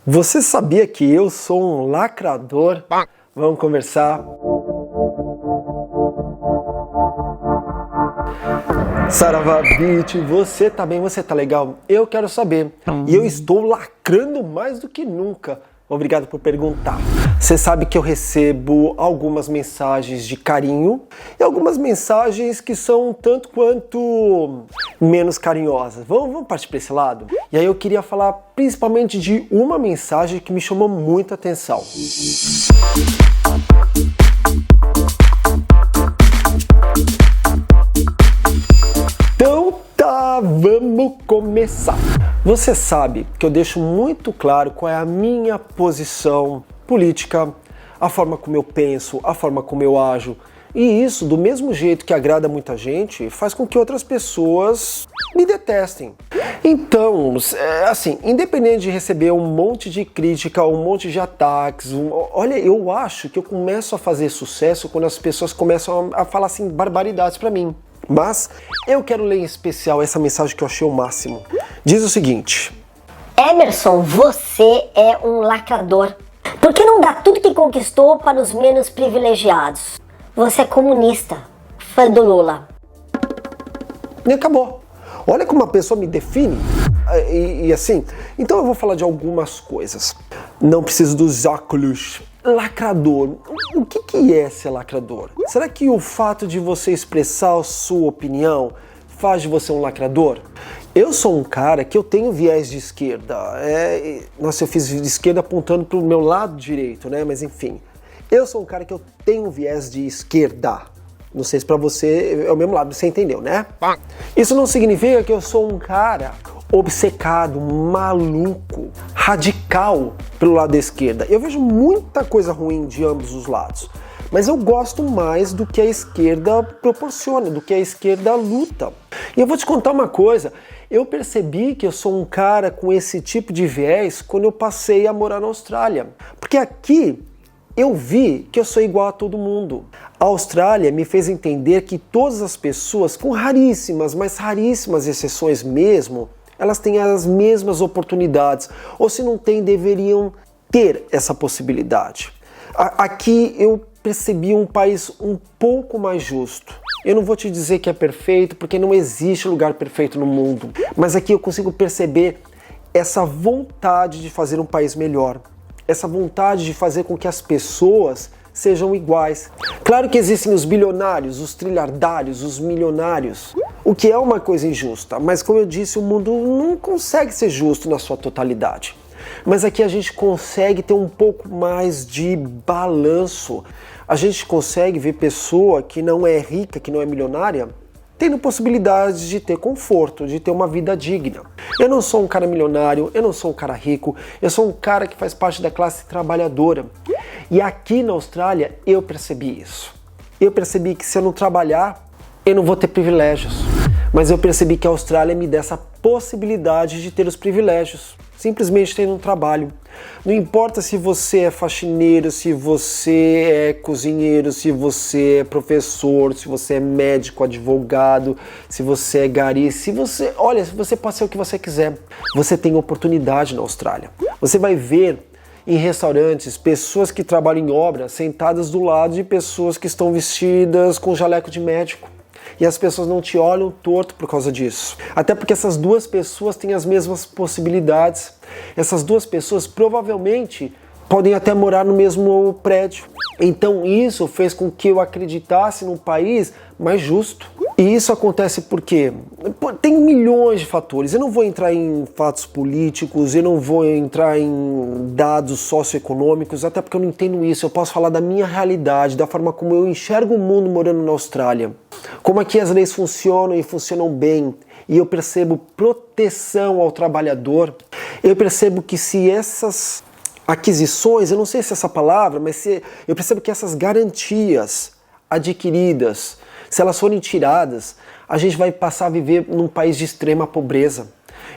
Você sabia que eu sou um lacrador? Vamos conversar? Saravá Beach, você tá bem? Você tá legal? Eu quero saber. E eu estou lacrando mais do que nunca. Obrigado por perguntar. Você sabe que eu recebo algumas mensagens de carinho e algumas mensagens que são um tanto quanto menos carinhosas. Vamos partir para esse lado? E aí eu queria falar principalmente de uma mensagem que me chamou muita atenção. Então tá, vamos começar. Você sabe que eu deixo muito claro qual é a minha posição política, a forma como eu penso, a forma como eu ajo. E isso, do mesmo jeito que agrada muita gente, faz com que outras pessoas me detestem. Então, assim, independente de receber um monte de crítica, um monte de ataques, olha, eu acho que eu começo a fazer sucesso quando as pessoas começam a falar assim barbaridades pra mim. Mas eu quero ler em especial essa mensagem que eu achei o máximo. Diz o seguinte: Emerson, você é um lacrador. Por que não dá tudo que conquistou para os menos privilegiados? Você é comunista, fã do Lula. E acabou. Olha como a pessoa me define. E assim, então eu vou falar de algumas coisas. Não preciso dos óculos. Lacrador. O que é ser lacrador? Será que o fato de você expressar a sua opinião faz de você um lacrador? Eu sou um cara que eu tenho viés de esquerda. Nossa, eu fiz de esquerda apontando para o meu lado direito, né? Mas enfim, eu sou um cara que eu tenho viés de esquerda. Não sei se para você é o mesmo lado, você entendeu, né? Isso não significa que eu sou um cara obcecado, maluco, radical pelo lado da esquerda. Eu vejo muita coisa ruim de ambos os lados, mas eu gosto mais do que a esquerda proporciona, do que a esquerda luta. E eu vou te contar uma coisa, eu percebi que eu sou um cara com esse tipo de viés quando eu passei a morar na Austrália. Porque aqui eu vi que eu sou igual a todo mundo. A Austrália me fez entender que todas as pessoas, com raríssimas, mas raríssimas exceções mesmo, elas têm as mesmas oportunidades, ou se não têm, deveriam ter essa possibilidade. Aqui eu percebi um país um pouco mais justo. Eu não vou te dizer que é perfeito, porque não existe lugar perfeito no mundo, mas aqui eu consigo perceber essa vontade de fazer um país melhor, essa vontade de fazer com que as pessoas sejam iguais. Claro que existem os bilionários, os trilhardários, os milionários, o que é uma coisa injusta, mas como eu disse, o mundo não consegue ser justo na sua totalidade. Mas aqui a gente consegue ter um pouco mais de balanço. A gente consegue ver pessoa que não é rica, que não é milionária, tendo possibilidades de ter conforto, de ter uma vida digna. Eu não sou um cara milionário, eu não sou um cara rico, eu sou um cara que faz parte da classe trabalhadora. E aqui na Austrália eu percebi isso. Eu percebi que se eu não trabalhar, eu não vou ter privilégios. Mas eu percebi que a Austrália me dá essa possibilidade de ter os privilégios, simplesmente tendo um trabalho. Não importa se você é faxineiro, se você é cozinheiro, se você é professor, se você é médico, advogado, se você é gari, se você pode ser o que você quiser. Você tem oportunidade na Austrália. Você vai ver em restaurantes pessoas que trabalham em obra sentadas do lado de pessoas que estão vestidas com jaleco de médico. E as pessoas não te olham torto por causa disso. Até porque essas duas pessoas têm as mesmas possibilidades. Essas duas pessoas provavelmente podem até morar no mesmo prédio. Então isso fez com que eu acreditasse num país mais justo. E isso acontece porque tem milhões de fatores. Eu não vou entrar em fatos políticos, eu não vou entrar em dados socioeconômicos, até porque eu não entendo isso. Eu posso falar da minha realidade, da forma como eu enxergo o mundo morando na Austrália. Como aqui as leis funcionam e funcionam bem. E eu percebo proteção ao trabalhador. Eu percebo que se essas aquisições, eu não sei se é essa palavra, mas eu percebo que essas garantias adquiridas, se elas forem tiradas, a gente vai passar a viver num país de extrema pobreza.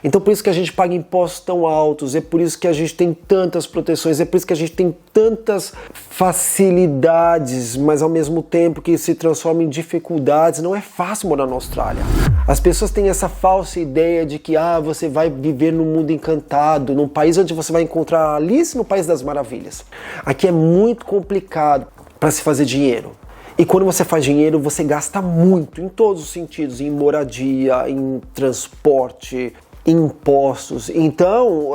Então por isso que a gente paga impostos tão altos, é por isso que a gente tem tantas proteções, é por isso que a gente tem tantas facilidades, mas ao mesmo tempo que se transforma em dificuldades. Não é fácil morar na Austrália. As pessoas têm essa falsa ideia de que você vai viver num mundo encantado, num país onde você vai encontrar Alice no País das Maravilhas. Aqui é muito complicado para se fazer dinheiro. E quando você faz dinheiro, você gasta muito, em todos os sentidos, em moradia, em transporte, em impostos. Então,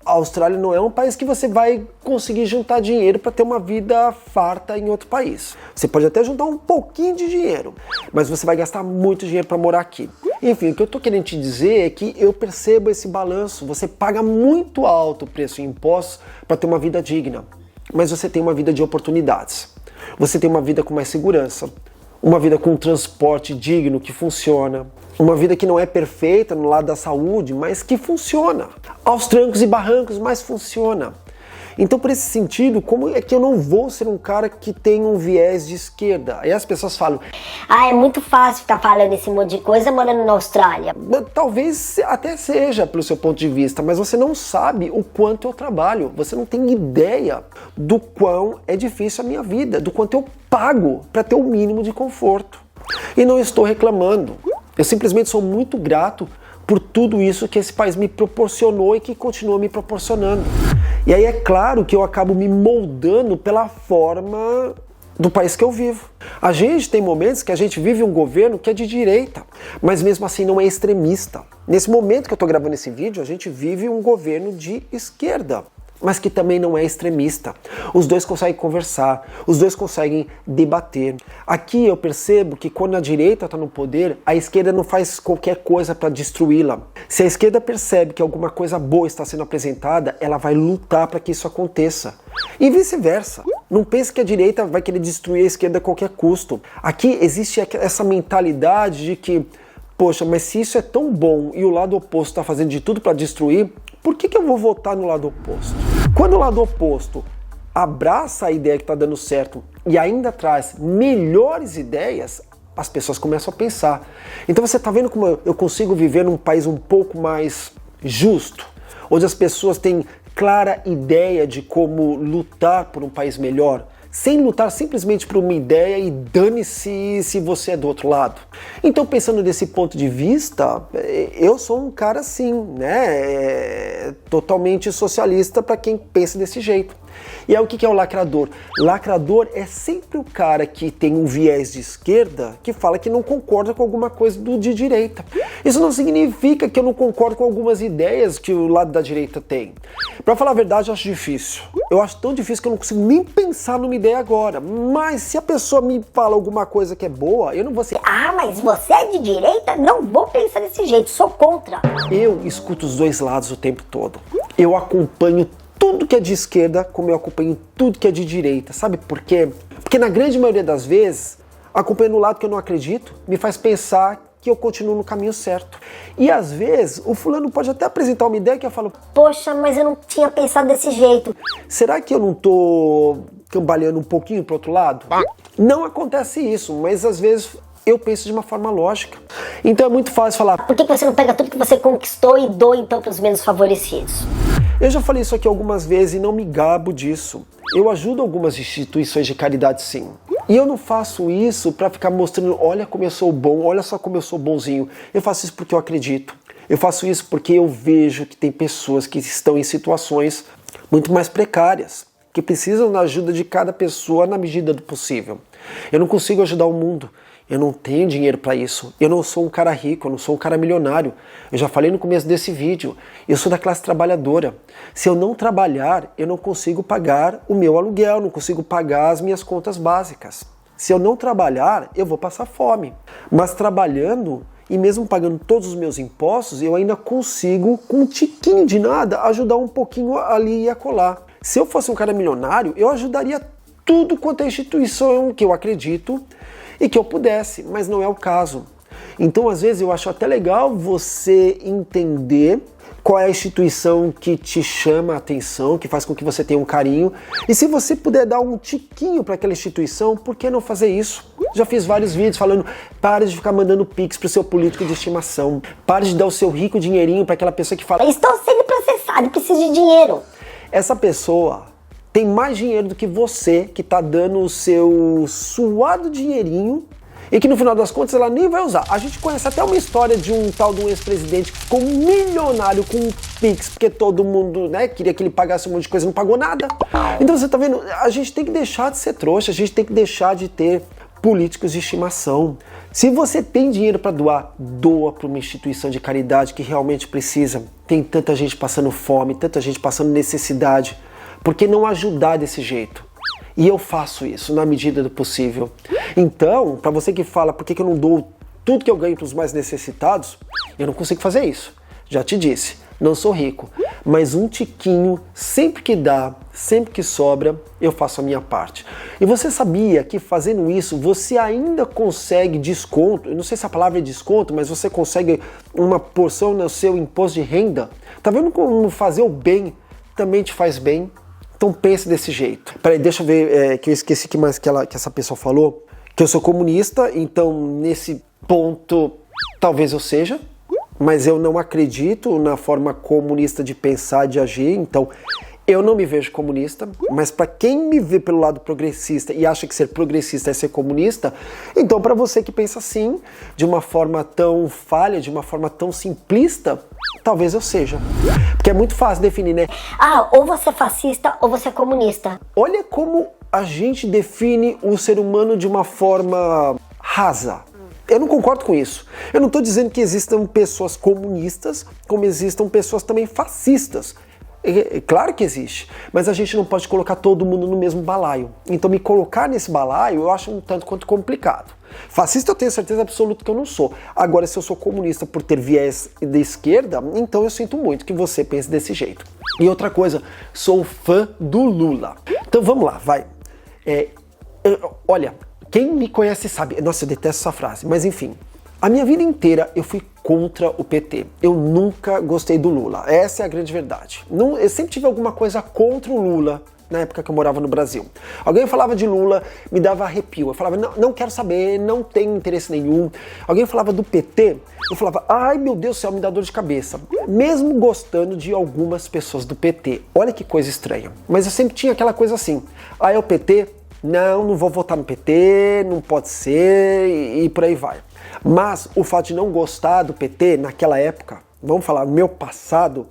a Austrália não é um país que você vai conseguir juntar dinheiro para ter uma vida farta em outro país. Você pode até juntar um pouquinho de dinheiro, mas você vai gastar muito dinheiro para morar aqui. Enfim, o que eu estou querendo te dizer é que eu percebo esse balanço. Você paga muito alto o preço em impostos para ter uma vida digna, mas você tem uma vida de oportunidades. Você tem uma vida com mais segurança, uma vida com um transporte digno que funciona, uma vida que não é perfeita no lado da saúde, mas que funciona. Aos trancos e barrancos, mas funciona. Então, por esse sentido, como é que eu não vou ser um cara que tem um viés de esquerda? Aí as pessoas falam... é muito fácil ficar falando esse monte de coisa morando na Austrália. Talvez até seja, pelo seu ponto de vista, mas você não sabe o quanto eu trabalho. Você não tem ideia do quão é difícil a minha vida, do quanto eu pago para ter o mínimo de conforto. E não estou reclamando. Eu simplesmente sou muito grato por tudo isso que esse país me proporcionou e que continua me proporcionando. E aí é claro que eu acabo me moldando pela forma do país que eu vivo. A gente tem momentos que a gente vive um governo que é de direita, mas mesmo assim não é extremista. Nesse momento que eu estou gravando esse vídeo, a gente vive um governo de esquerda, mas que também não é extremista. Os dois conseguem conversar, os dois conseguem debater. Aqui eu percebo que quando a direita está no poder, a esquerda não faz qualquer coisa para destruí-la. Se a esquerda percebe que alguma coisa boa está sendo apresentada, ela vai lutar para que isso aconteça. E vice-versa. Não pense que a direita vai querer destruir a esquerda a qualquer custo. Aqui existe essa mentalidade de que, poxa, mas se isso é tão bom e o lado oposto está fazendo de tudo para destruir, por que eu vou votar no lado oposto? Quando o lado oposto abraça a ideia que está dando certo e ainda traz melhores ideias, as pessoas começam a pensar. Então você está vendo como eu consigo viver num país um pouco mais justo, onde as pessoas têm clara ideia de como lutar por um país melhor, sem lutar simplesmente por uma ideia e dane-se se você é do outro lado. Então, pensando desse ponto de vista, eu sou um cara assim, né, totalmente socialista para quem pensa desse jeito. E aí o que é o lacrador? Lacrador é sempre o cara que tem um viés de esquerda que fala que não concorda com alguma coisa de direita. Isso não significa que eu não concordo com algumas ideias que o lado da direita tem. Para falar a verdade, eu acho difícil. Eu acho tão difícil que eu não consigo nem pensar numa ideia agora. Mas se a pessoa me fala alguma coisa que é boa, eu não vou ser... mas você é de direita? Não vou pensar desse jeito, sou contra. Eu escuto os dois lados o tempo todo. Eu acompanho tudo que é de esquerda, como eu acompanho tudo que é de direita. Sabe por quê? Porque na grande maioria das vezes, acompanhando o lado que eu não acredito, me faz pensar que eu continuo no caminho certo. E às vezes, o fulano pode até apresentar uma ideia que eu falo, poxa, mas eu não tinha pensado desse jeito. Será que eu não tô cambaleando um pouquinho pro outro lado? Não acontece isso, mas às vezes eu penso de uma forma lógica. Então é muito fácil falar, por que você não pega tudo que você conquistou e doa então para os menos favorecidos? Eu já falei isso aqui algumas vezes e não me gabo disso. Eu ajudo algumas instituições de caridade, sim. E eu não faço isso para ficar mostrando, olha como eu sou bom, olha só como eu sou bonzinho. Eu faço isso porque eu acredito. Eu faço isso porque eu vejo que tem pessoas que estão em situações muito mais precárias, que precisam da ajuda de cada pessoa na medida do possível. Eu não consigo ajudar o mundo. Eu não tenho dinheiro para isso. Eu não sou um cara rico, eu não sou um cara milionário. Eu já falei no começo desse vídeo. Eu sou da classe trabalhadora. Se eu não trabalhar, eu não consigo pagar o meu aluguel, não consigo pagar as minhas contas básicas. Se eu não trabalhar, eu vou passar fome. Mas trabalhando e mesmo pagando todos os meus impostos, eu ainda consigo, com um tiquinho de nada, ajudar um pouquinho ali e acolá. Se eu fosse um cara milionário, eu ajudaria tudo quanto é instituição que eu acredito e que eu pudesse, mas não é o caso. Então, às vezes, eu acho até legal você entender qual é a instituição que te chama a atenção, que faz com que você tenha um carinho. E se você puder dar um tiquinho para aquela instituição, por que não fazer isso? Já fiz vários vídeos falando, pare de ficar mandando pix pro seu político de estimação. Pare de dar o seu rico dinheirinho para aquela pessoa que fala, estou sendo processado, preciso de dinheiro. Essa pessoa tem mais dinheiro do que você, que tá dando o seu suado dinheirinho e que no final das contas ela nem vai usar. A gente conhece até uma história de um tal de um ex-presidente que ficou milionário com um Pix, porque todo mundo, né, queria que ele pagasse um monte de coisa e não pagou nada. Então você tá vendo, a gente tem que deixar de ser trouxa, a gente tem que deixar de ter políticos de estimação. Se você tem dinheiro para doar, doa para uma instituição de caridade que realmente precisa. Tem tanta gente passando fome, tanta gente passando necessidade. Por que não ajudar desse jeito? E eu faço isso na medida do possível. Então, para você que fala, por que eu não dou tudo que eu ganho para os mais necessitados? Eu não consigo fazer isso. Já te disse, não sou rico. Mas um tiquinho, sempre que dá, sempre que sobra, eu faço a minha parte. E você sabia que fazendo isso, você ainda consegue desconto? Eu não sei se a palavra é desconto, mas você consegue uma porção no seu imposto de renda? Tá vendo como fazer o bem também te faz bem? Então pense desse jeito. Peraí, deixa eu ver, que eu esqueci que mais que essa pessoa falou. Que eu sou comunista, então nesse ponto talvez eu seja, mas eu não acredito na forma comunista de pensar, de agir, então eu não me vejo comunista, mas para quem me vê pelo lado progressista e acha que ser progressista é ser comunista, então para você que pensa assim, de uma forma tão falha, de uma forma tão simplista, talvez eu seja. Porque é muito fácil definir, né? Ou você é fascista ou você é comunista. Olha como a gente define o ser humano de uma forma rasa. Eu não concordo com isso. Eu não estou dizendo que existam pessoas comunistas, como existam pessoas também fascistas. Claro que existe, mas a gente não pode colocar todo mundo no mesmo balaio. Então me colocar nesse balaio eu acho um tanto quanto complicado. Fascista eu tenho certeza absoluta que eu não sou. Agora, se eu sou comunista por ter viés de esquerda, então eu sinto muito que você pense desse jeito. E outra coisa, sou fã do Lula. Então vamos lá, vai. Olha, quem me conhece sabe, nossa, eu detesto essa frase, mas enfim. A minha vida inteira eu fui contra o PT. Eu nunca gostei do Lula. Essa é a grande verdade. Eu sempre tive alguma coisa contra o Lula na época que eu morava no Brasil. Alguém falava de Lula, me dava arrepio. Eu falava, não quero saber, não tenho interesse nenhum. Alguém falava do PT, eu falava, ai meu Deus do céu, me dá dor de cabeça. Mesmo gostando de algumas pessoas do PT. Olha que coisa estranha. Mas eu sempre tinha aquela coisa assim, é o PT? Não vou votar no PT, não pode ser, e por aí vai. Mas o fato de não gostar do PT naquela época, vamos falar, no meu passado,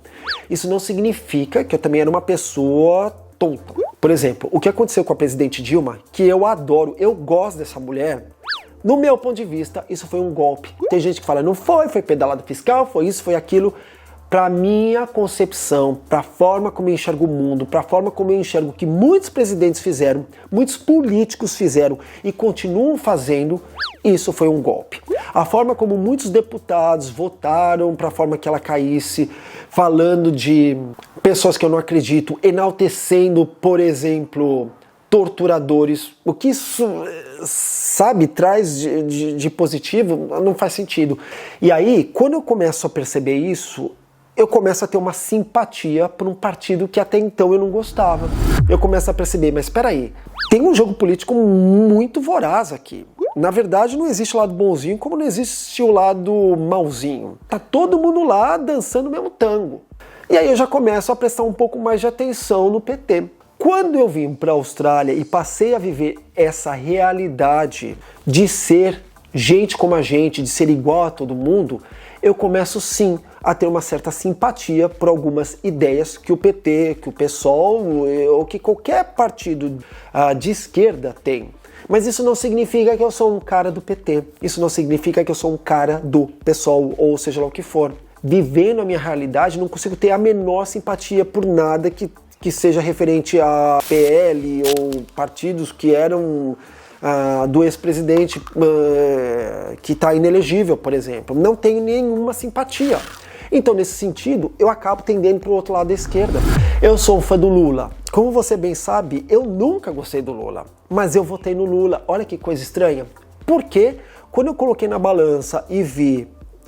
isso não significa que eu também era uma pessoa tonta. Por exemplo, o que aconteceu com a presidente Dilma, que eu adoro, eu gosto dessa mulher, no meu ponto de vista, isso foi um golpe. Tem gente que fala, não foi pedalada fiscal, foi isso, foi aquilo. Para minha concepção, para a forma como eu enxergo o mundo, para a forma como eu enxergo que muitos presidentes fizeram, muitos políticos fizeram e continuam fazendo, isso foi um golpe. A forma como muitos deputados votaram para a forma que ela caísse, falando de pessoas que eu não acredito, enaltecendo, por exemplo, torturadores, o que isso, sabe, traz de positivo, não faz sentido. E aí, quando eu começo a perceber isso, eu começo a ter uma simpatia por um partido que até então eu não gostava. Eu começo a perceber, mas espera aí, tem um jogo político muito voraz aqui. Na verdade, não existe o lado bonzinho como não existe o lado malzinho. Tá todo mundo lá dançando o mesmo tango. E aí eu já começo a prestar um pouco mais de atenção no PT. Quando eu vim para a Austrália e passei a viver essa realidade de ser gente como a gente, de ser igual a todo mundo, eu começo sim a ter uma certa simpatia por algumas ideias que o PT, que o PSOL ou que qualquer partido de esquerda tem. Mas isso não significa que eu sou um cara do PT, isso não significa que eu sou um cara do PSOL ou seja lá o que for. Vivendo a minha realidade, não consigo ter a menor simpatia por nada que seja referente a PL ou partidos que eram do ex-presidente que está inelegível, por exemplo. Não tenho nenhuma simpatia. Então, nesse sentido, eu acabo tendendo para o outro lado da esquerda. Eu sou um fã do Lula. Como você bem sabe, eu nunca gostei do Lula, mas eu votei no Lula. Olha que coisa estranha. Porque quando eu coloquei na balança e vi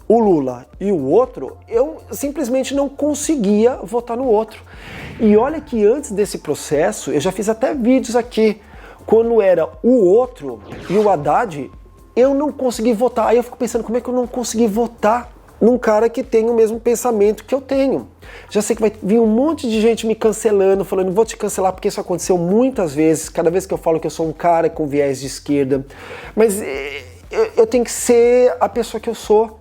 o Lula e o outro, eu simplesmente não conseguia votar no outro. E olha que antes desse processo, eu já fiz até vídeos aqui, quando era o outro e o Haddad, eu não consegui votar. Aí eu fico pensando, como é que eu não consegui votar num cara que tem o mesmo pensamento que eu tenho? Já sei que vai vir um monte de gente me cancelando, falando, vou te cancelar porque isso aconteceu muitas vezes, cada vez que eu falo que eu sou um cara com viés de esquerda. Mas eu tenho que ser a pessoa que eu sou.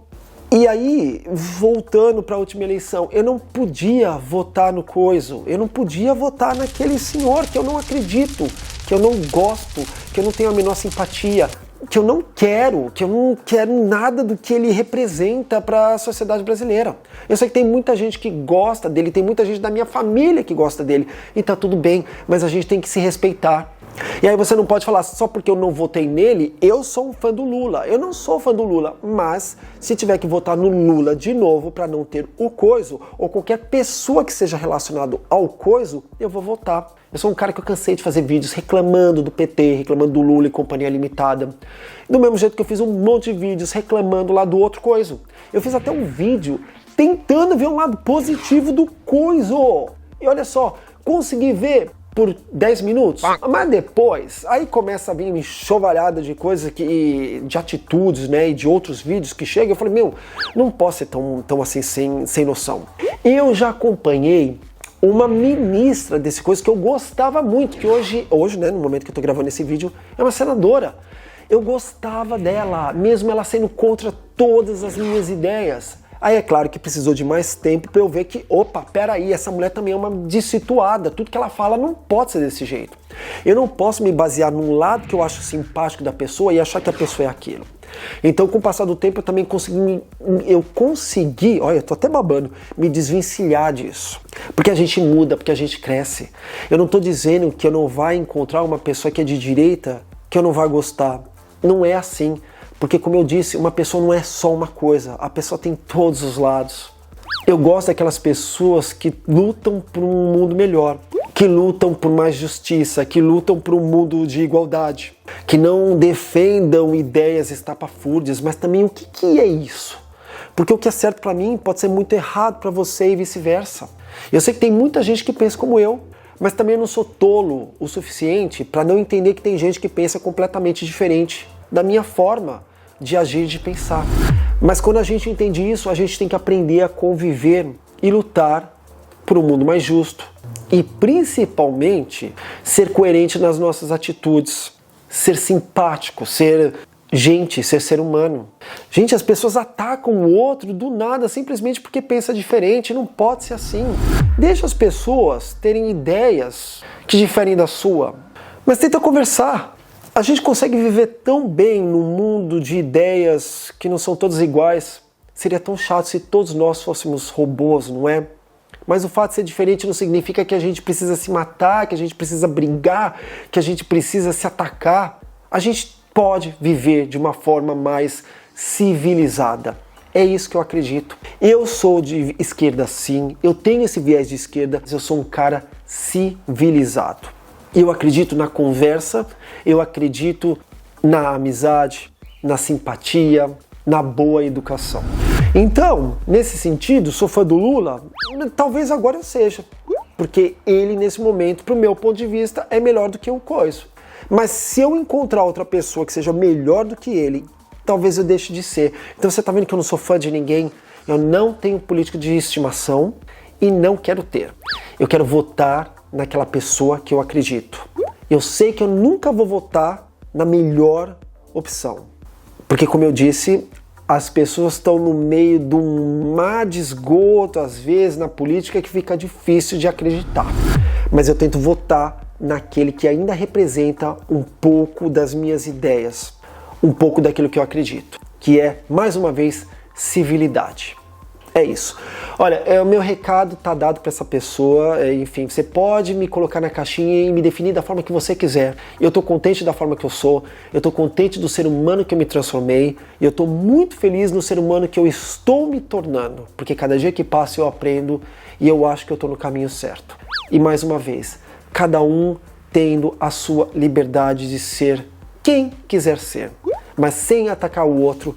E aí, voltando para a última eleição, eu não podia votar no coiso, eu não podia votar naquele senhor que eu não acredito, que eu não gosto, que eu não tenho a menor simpatia, que eu não quero nada do que ele representa para a sociedade brasileira. Eu sei que tem muita gente que gosta dele, tem muita gente da minha família que gosta dele, e tá tudo bem, mas a gente tem que se respeitar. E aí você não pode falar, só porque eu não votei nele, eu sou um fã do Lula. Eu não sou fã do Lula, mas se tiver que votar no Lula de novo para não ter o coiso, ou qualquer pessoa que seja relacionado ao coiso, eu vou votar. Eu sou um cara que eu cansei de fazer vídeos reclamando do PT, reclamando do Lula e Companhia Limitada. Do mesmo jeito que eu fiz um monte de vídeos reclamando lá do outro coiso. Eu fiz até um vídeo tentando ver um lado positivo do coiso. E olha só, consegui ver por 10 minutos, mas depois, aí começa a vir uma enxovalhada de coisas, de atitudes, né, e de outros vídeos que chegam. Eu falei, meu, não posso ser tão assim sem noção. Eu já acompanhei uma ministra desse coisa que eu gostava muito, que hoje, né, no momento que eu tô gravando esse vídeo, é uma senadora. Eu gostava dela, mesmo ela sendo contra todas as minhas ideias. Aí é claro que precisou de mais tempo para eu ver que, opa, peraí, essa mulher também é uma dessituada, tudo que ela fala não pode ser desse jeito. Eu não posso me basear num lado que eu acho simpático da pessoa e achar que a pessoa é aquilo. Então, com o passar do tempo, eu também consegui, olha, eu tô até babando, me desvencilhar disso. Porque a gente muda, porque a gente cresce. Eu não tô dizendo que eu não vá encontrar uma pessoa que é de direita que eu não vá gostar. Não é assim. Porque, como eu disse, uma pessoa não é só uma coisa, a pessoa tem todos os lados. Eu gosto daquelas pessoas que lutam por um mundo melhor, que lutam por mais justiça, que lutam por um mundo de igualdade, que não defendam ideias estapafúrdias, mas também o que é isso? Porque o que é certo para mim pode ser muito errado para você e vice-versa. Eu sei que tem muita gente que pensa como eu, mas também eu não sou tolo o suficiente para não entender que tem gente que pensa completamente diferente da minha forma de agir, de pensar. Mas quando a gente entende isso, a gente tem que aprender a conviver e lutar por um mundo mais justo. E principalmente ser coerente nas nossas atitudes, ser simpático, ser gente, ser ser humano. Gente, as pessoas atacam o outro do nada simplesmente porque pensa diferente, não pode ser assim. Deixa as pessoas terem ideias que diferem da sua, mas tenta conversar. A gente consegue viver tão bem num mundo de ideias que não são todas iguais. Seria tão chato se todos nós fôssemos robôs, não é? Mas o fato de ser diferente não significa que a gente precisa se matar, que a gente precisa brigar, que a gente precisa se atacar. A gente pode viver de uma forma mais civilizada. É isso que eu acredito. Eu sou de esquerda sim, eu tenho esse viés de esquerda, mas eu sou um cara civilizado. Eu acredito na conversa, eu acredito na amizade, na simpatia, na boa educação. Então, nesse sentido, sou fã do Lula? Talvez agora eu seja, porque ele, nesse momento, pro meu ponto de vista, é melhor do que o coiso. Mas se eu encontrar outra pessoa que seja melhor do que ele, talvez eu deixe de ser. Então você tá vendo que eu não sou fã de ninguém? Eu não tenho político de estimação e não quero ter. Eu quero votar naquela pessoa que eu acredito. Eu sei que eu nunca vou votar na melhor opção. Porque, como eu disse, as pessoas estão no meio de um mar de esgoto, às vezes, na política, que fica difícil de acreditar. Mas eu tento votar naquele que ainda representa um pouco das minhas ideias, um pouco daquilo que eu acredito, que é, mais uma vez, civilidade. É isso. Olha, o meu recado tá dado para essa pessoa, enfim, você pode me colocar na caixinha e me definir da forma que você quiser. Eu tô contente da forma que eu sou, eu tô contente do ser humano que eu me transformei, e eu tô muito feliz no ser humano que eu estou me tornando, porque cada dia que passa eu aprendo e eu acho que eu tô no caminho certo. E mais uma vez, cada um tendo a sua liberdade de ser quem quiser ser, mas sem atacar o outro,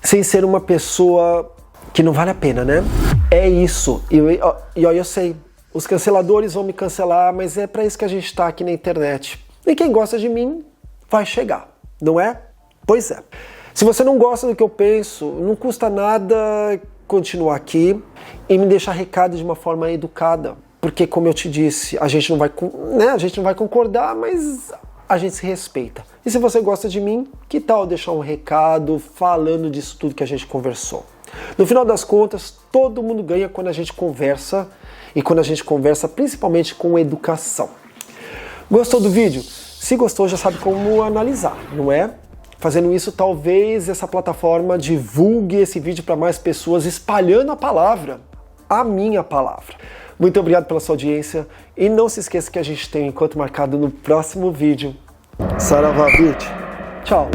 sem ser uma pessoa que não vale a pena, né? É isso. Eu sei, os canceladores vão me cancelar, mas é pra isso que a gente tá aqui na internet. E quem gosta de mim vai chegar, não é? Pois é. Se você não gosta do que eu penso, não custa nada continuar aqui e me deixar recado de uma forma educada. Porque, como eu te disse, a gente não vai concordar, mas a gente se respeita. E se você gosta de mim, que tal deixar um recado falando disso tudo que a gente conversou? No final das contas, todo mundo ganha quando a gente conversa, e quando a gente conversa principalmente com educação. Gostou do vídeo? Se gostou, já sabe como analisar, não é? Fazendo isso, talvez essa plataforma divulgue esse vídeo para mais pessoas, espalhando a palavra, a minha palavra. Muito obrigado pela sua audiência e não se esqueça que a gente tem um encontro marcado no próximo vídeo. Saravá, Tchau!